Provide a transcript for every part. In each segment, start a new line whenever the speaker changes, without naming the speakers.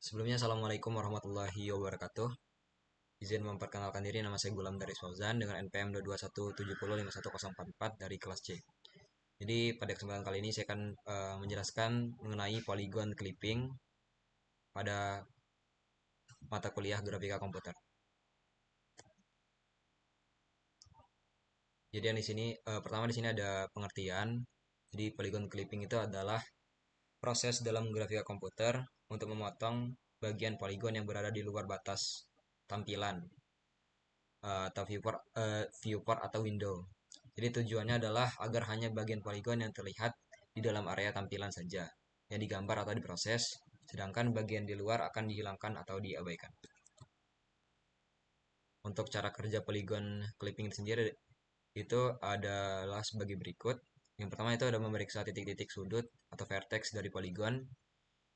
Sebelumnya, Assalamualaikum warahmatullahi wabarakatuh. Izin memperkenalkan diri, nama saya Gulam dari Fauzan dengan NPM 221705144 dari kelas C. Jadi, pada kesempatan kali ini saya akan menjelaskan mengenai polygon clipping pada mata kuliah grafika komputer. Jadi, yang di sini pertama di sini ada pengertian. Jadi, polygon clipping itu adalah proses dalam grafika komputer untuk memotong bagian poligon yang berada di luar batas tampilan atau viewport atau window. Jadi tujuannya adalah agar hanya bagian poligon yang terlihat di dalam area tampilan saja yang digambar atau diproses, sedangkan bagian di luar akan dihilangkan atau diabaikan. Untuk cara kerja polygon clipping sendiri itu adalah sebagai berikut. Yang pertama itu ada memeriksa titik-titik sudut atau vertex dari poligon.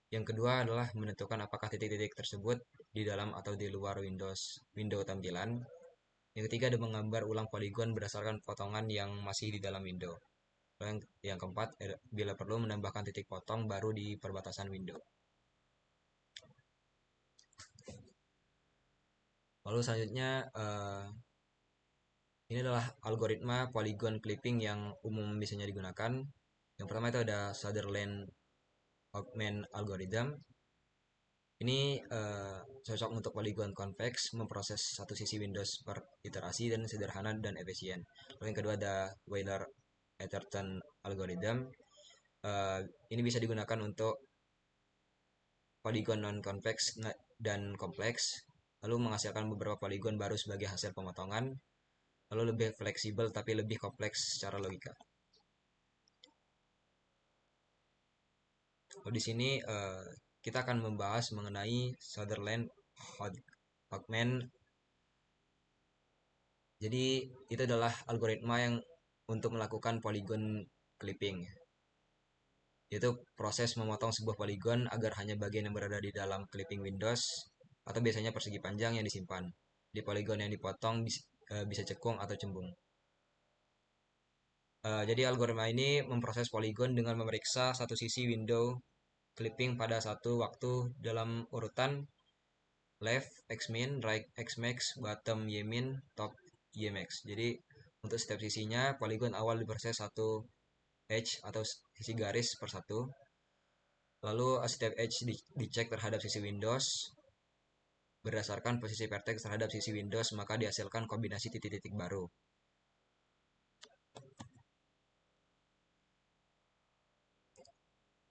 Yang kedua adalah menentukan apakah titik-titik tersebut di dalam atau di luar window tampilan. Yang ketiga ada menggambar ulang poligon berdasarkan potongan yang masih di dalam window. Lalu yang keempat, bila perlu menambahkan titik potong baru di perbatasan window. Lalu selanjutnya, ini adalah algoritma polygon clipping yang umum biasanya digunakan. Yang pertama itu ada Sutherland-Oakman algorithm. Ini cocok untuk polygon convex, memproses satu sisi Windows per iterasi dan sederhana dan efisien. Lalu yang kedua ada Wheeler-Atherton algorithm. Ini bisa digunakan untuk polygon non-convex dan kompleks, lalu menghasilkan beberapa polygon baru sebagai hasil pemotongan, lalu lebih fleksibel tapi lebih kompleks secara logika. Lalu di sini kita akan membahas mengenai Sutherland-Oakman. Jadi itu adalah algoritma yang untuk melakukan polygon clipping. Yaitu proses memotong sebuah poligon agar hanya bagian yang berada di dalam clipping windows atau biasanya persegi panjang yang disimpan. Di poligon yang dipotong bisa cekung atau cembung. Jadi algoritma ini memproses poligon dengan memeriksa satu sisi window clipping pada satu waktu dalam urutan left x min, right x max, bottom y min, top y max. Jadi untuk setiap sisinya poligon awal diproses satu edge atau sisi garis per satu. Lalu setiap edge dicek terhadap sisi Windows. Berdasarkan posisi vertex terhadap sisi Windows, maka dihasilkan kombinasi titik-titik baru.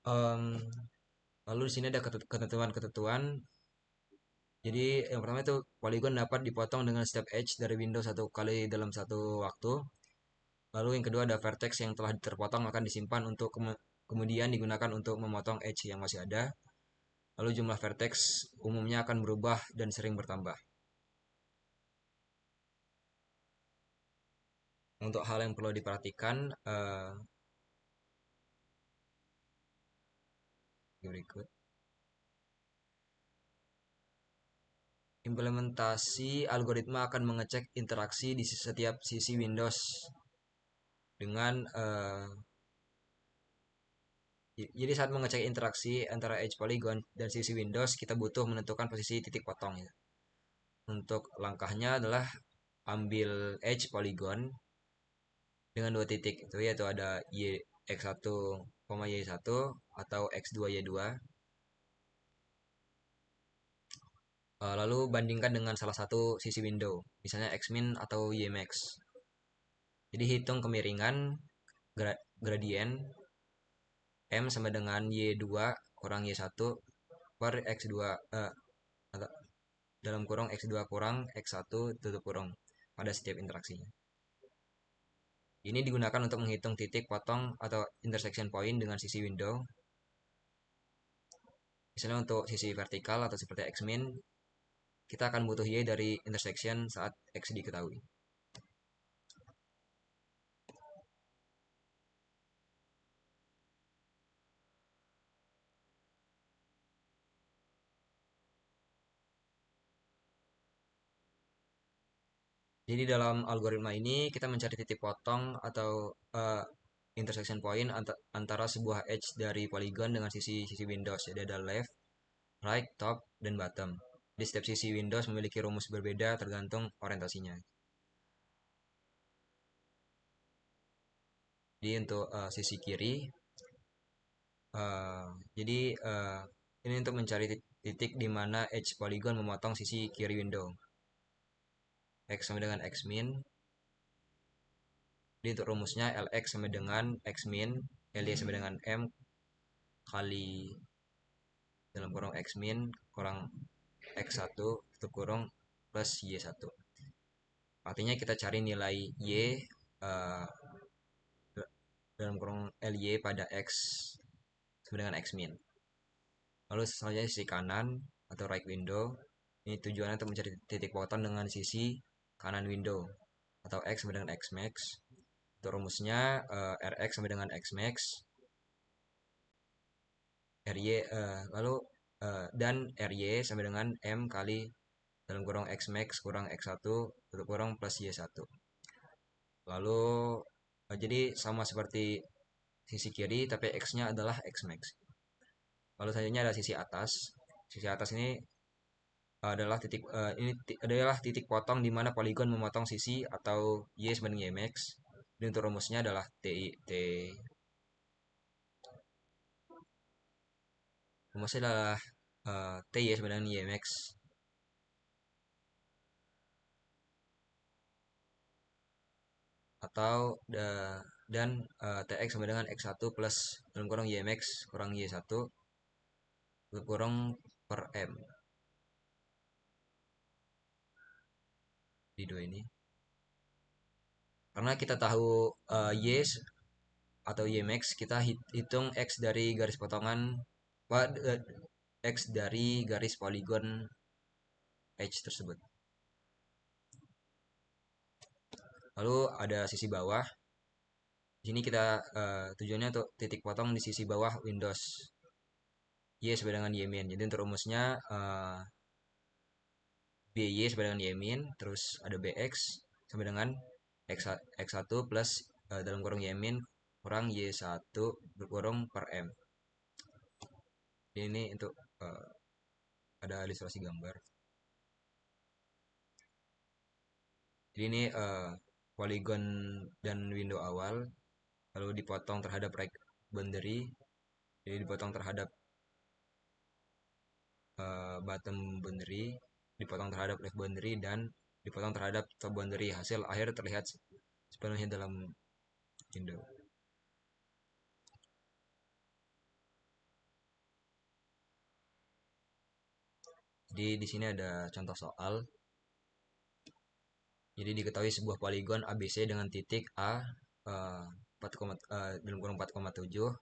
Um, Lalu di sini ada ketentuan-ketentuan. Jadi yang pertama itu polygon dapat dipotong dengan setiap edge dari Windows satu kali dalam satu waktu. Lalu yang kedua ada vertex yang telah terpotong akan disimpan untuk kemudian digunakan untuk memotong edge yang masih ada. Lalu jumlah vertex umumnya akan berubah dan sering bertambah. Untuk hal yang perlu diperhatikan berikut. Implementasi algoritma akan mengecek interaksi di setiap sisi Windows dengan jadi saat mengecek interaksi antara edge polygon dan sisi Windows kita butuh menentukan posisi titik potong ya. Untuk langkahnya adalah ambil edge polygon dengan dua titik itu yaitu ada x1, y1 atau x2 y2. Lalu bandingkan dengan salah satu sisi window, misalnya xmin atau ymax. Jadi hitung kemiringan gradien M sama dengan Y2 kurang Y1 per X2 dalam kurung X2 kurang X1 tutup kurung pada setiap interaksinya. Ini digunakan untuk menghitung titik potong atau intersection point dengan sisi window. Misalnya untuk sisi vertikal atau seperti X-min, kita akan butuh Y dari intersection saat X diketahui. Jadi dalam algoritma ini kita mencari titik potong atau intersection point antara sebuah edge dari polygon dengan sisi Windows. Jadi ada left, right, top, dan bottom. Di setiap sisi Windows memiliki rumus berbeda tergantung orientasinya. Jadi untuk sisi kiri, uh, jadi ini untuk mencari titik di mana edge polygon memotong sisi kiri window. X sama dengan X min. Jadi untuk rumusnya LX sama dengan X min, LY sama dengan M kali dalam kurung X min kurang X1 tutup kurung plus Y1. Artinya kita cari nilai Y uh, dalam kurung LY pada X sama dengan X min. Lalu selanjutnya sisi kanan atau right window. Ini tujuannya untuk mencari titik potong dengan sisi kanan window atau X sama dengan X max. Untuk rumusnya Rx sama dengan X max, Ry lalu dan Ry sama dengan M kali dalam kurung X max kurang X1 tutup kurung plus Y1. Lalu jadi sama seperti sisi kiri tapi X-nya adalah X max. Lalu selanjutnya ada sisi atas. Sisi atas ini adalah titik potong di mana poligon memotong sisi atau Y sama dengan Y max. Dan untuk rumusnya adalah rumusnya adalah T sama dengan Y max atau dan TX sama dengan X1 plus dalam kurung Y max kurang Y1 kurang per M di dua ini. Karena kita tahu Y atau Y max, kita hitung X dari garis potongan X dari garis poligon edge tersebut. Lalu ada sisi bawah. Di sini kita tujuannya untuk titik potong di sisi bawah Windows. Y sama dengan Y min. Jadi untuk rumusnya BY sama dengan Y min, terus ada BX sama dengan X1 plus dalam kurung Y min kurang Y1 berkurung per M. Ini untuk ada ilustrasi gambar. Jadi ini polygon dan window awal, lalu dipotong terhadap right boundary, jadi dipotong terhadap bottom boundary, dipotong terhadap left boundary, dan dipotong terhadap top boundary. Hasil akhir terlihat sepenuhnya dalam window. Jadi di sini ada contoh soal. Jadi diketahui sebuah poligon ABC dengan titik A 4, dalam kurung 4,7,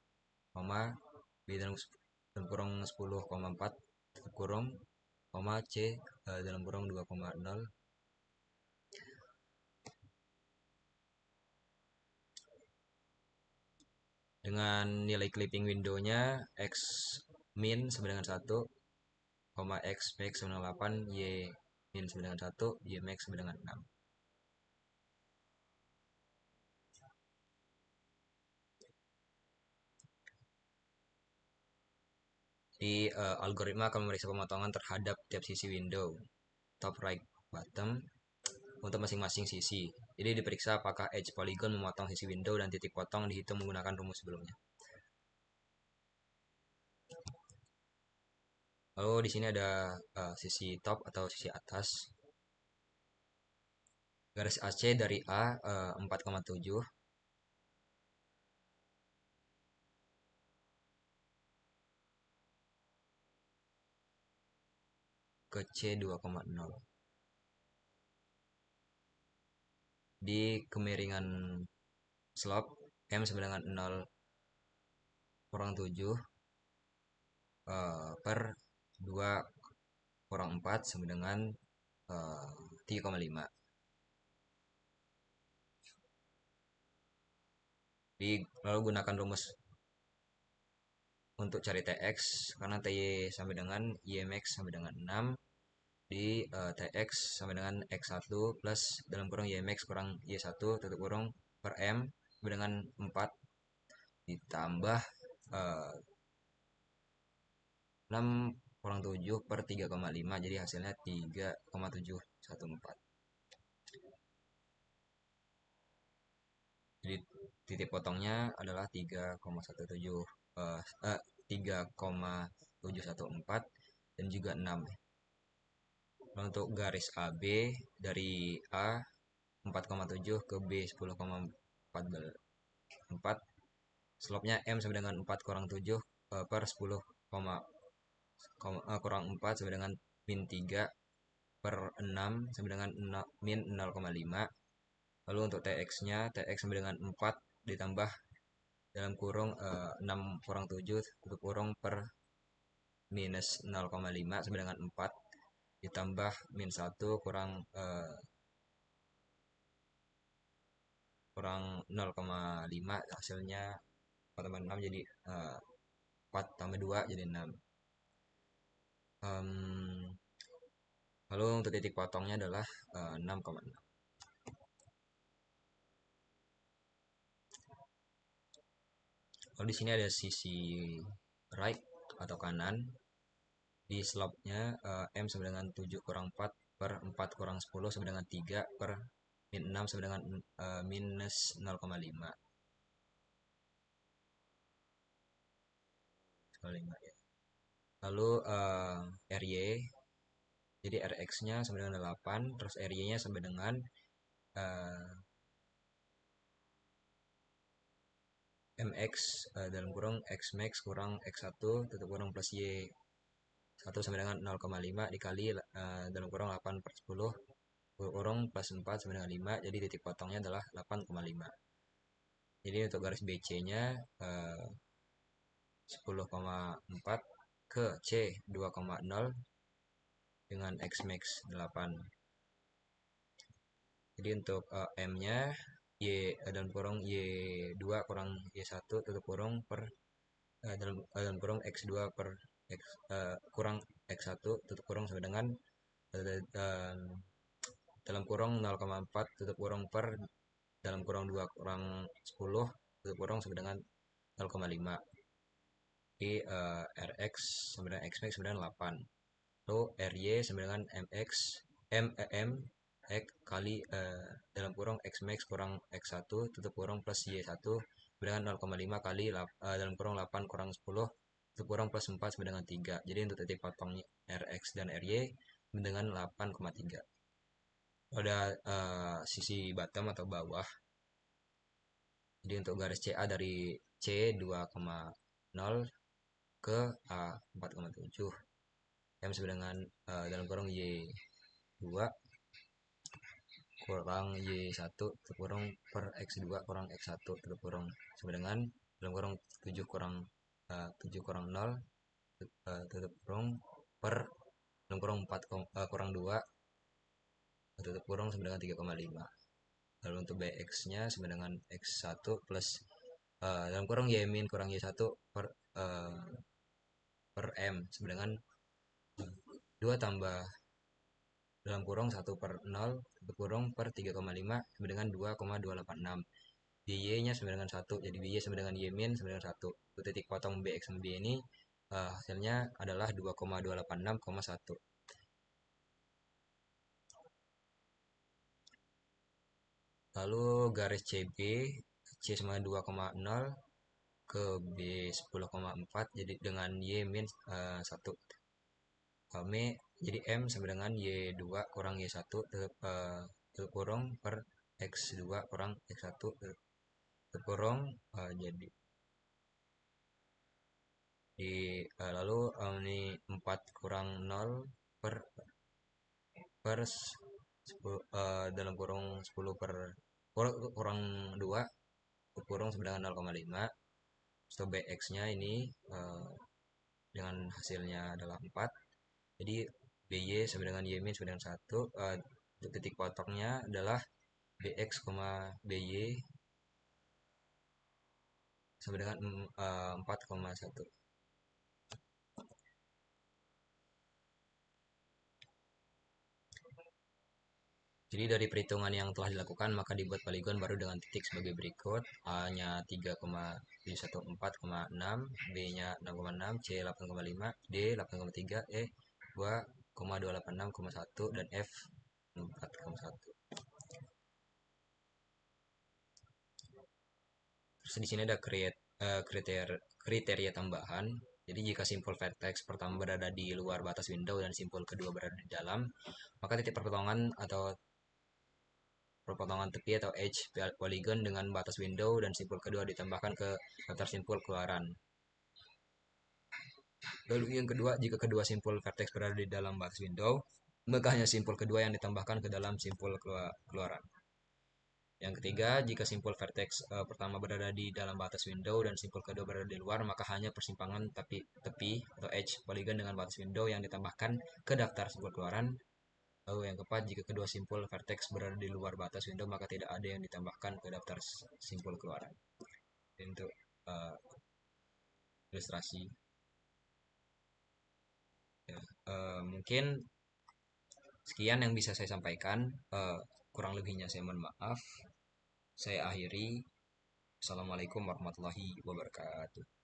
B dalam kurung 10,4 kurung, C dalam kurung 2,0. Dengan nilai clipping windownya X min sama dengan 1, X max sama dengan 8, Y min sama dengan 1, Y max sama dengan 6. Di algoritma akan memeriksa pemotongan terhadap tiap sisi window, top, right, bottom, untuk masing-masing sisi. Jadi diperiksa apakah edge polygon memotong sisi window dan titik potong dihitung menggunakan rumus sebelumnya. Lalu di sini ada sisi top atau sisi atas. Garis AC dari A 4,7 ke C 2,0. Di kemiringan slope M sama dengan 0 kurang 7 per 2 kurang 4 sama dengan 3,5. Lalu gunakan rumus untuk cari TX, karena TY sama dengan Y max sama dengan 6. Di TX sama dengan X1 plus dalam kurung Y max kurang Y1 tutup kurung per M sama dengan 4 ditambah 6 kurang 7 per 3,5, jadi hasilnya 3,714. Jadi titik potongnya adalah 3,714 dan juga 6. Lalu untuk garis AB dari A 4,7 ke B 10,4, slope-nya M sama dengan 4 kurang 7 per 10, kurang 4 sama dengan min 3 per 6 sama dengan min 0,5. Lalu untuk TX-nya, TX sama dengan 4 ditambah dalam kurung 6 kurang 7 tutup kurung per minus 0,5 sama dengan 4 ditambah min 1 kurang 0,5, hasilnya 4 tambah 6 jadi 4 tambah 2 jadi 6. Lalu untuk titik potongnya adalah 6,6. Lalu di sini ada sisi right atau kanan. Di slope-nya M sama dengan 7 kurang 4 per 4 kurang 10 sama dengan 3 per min 6 sama dengan minus 0,5. Lalu RY, jadi RX-nya sama dengan 8, terus RY-nya sama dengan MX dalam kurung X max kurang X1 tutup kurung plus Y1 sama dengan 0,5 dikali dalam kurung 8 per 10 kurung plus 4 sama dengan 5, jadi titik potongnya adalah 8,5. Jadi untuk garis BC-nya 10,4 ke C 2,0 dengan X max 8. Jadi untuk M-nya Y dalam kurung Y2 kurang Y1 tutup kurung per dalam kurung X2 per X, kurang X1 tutup kurung sama dengan dalam kurung 0,4 tutup kurung per dalam kurung 2 kurang 10 tutup kurung sama dengan 0,5. Jadi Rx sama dengan X max sama dengan 8. Lalu Ry sama dengan Mx M X kali dalam kurung X max kurang X1 tutup kurung plus Y1 dengan 0,5 kali dalam kurung 8 kurang 10 tutup kurung plus 4 sama dengan 3. Jadi untuk titik potongnya Rx dan Ry dengan 8,3. Pada sisi bottom atau bawah, jadi untuk garis CA dari C 2,0 ke A 4,7, M sama dengan dalam kurung Y2 kurang Y1 tutup kurung per X2 kurang X1 tutup kurung sama dengan dalam kurung 7 kurang 0 tutup kurung per dalam kurung 4 kurang 2 tutup kurung sama dengan 3,5. Lalu untuk BX-nya sama dengan X1 plus dalam kurung Y min kurang Y1 per M sama dengan 2 tambah dalam kurung 1 per 0 tutup kurung per 3,5 sama dengan 2,286. BY-nya sama dengan 1, jadi BY sama dengan Y min sama dengan 1. Titik potong BX sama BY ini hasilnya adalah 2,286,1. Lalu garis CB C sama 2,0 ke B 10,4 jadi dengan Y min 1. Kami jadi M sama dengan Y2 kurang Y1 tutup kurung per X2 kurang X1 tutup kurung jadi lalu ini 4 kurang 0 per dalam kurung 10 per kurang 2 tutup kurung sama dengan 0,5. So BX-nya ini dengan hasilnya adalah 4. Jadi BY sama dengan Y min sama dengan 1. Untuk titik potongnya adalah BX, BY sama dengan 4,1. Jadi dari perhitungan yang telah dilakukan maka dibuat poligon baru dengan titik sebagai berikut. A-nya 3,714,6, B-nya 6,6, C 8,5, D 8,3, E 2,286,1 dan F 4,1. Terus di sini ada kriteria tambahan. Jadi jika simpul vertex pertama berada di luar batas window dan simpul kedua berada di dalam, maka titik perpotongan atau perpotongan tepi atau edge polygon dengan batas window dan simpul kedua ditambahkan ke daftar simpul keluaran. Lalu yang kedua, jika kedua simpul vertex berada di dalam batas window, maka hanya simpul kedua yang ditambahkan ke dalam simpul keluaran. Yang ketiga, jika simpul vertex pertama berada di dalam batas window dan simpul kedua berada di luar, maka hanya persimpangan tepi atau edge polygon dengan batas window yang ditambahkan ke daftar simpul keluaran. Lalu yang keempat, jika kedua simpul vertex berada di luar batas window, maka tidak ada yang ditambahkan ke daftar simpul keluaran. Ini untuk uh, ilustrasi. Ya, mungkin sekian yang bisa saya sampaikan. Kurang lebihnya saya mohon maaf. Saya akhiri. Assalamualaikum warahmatullahi wabarakatuh.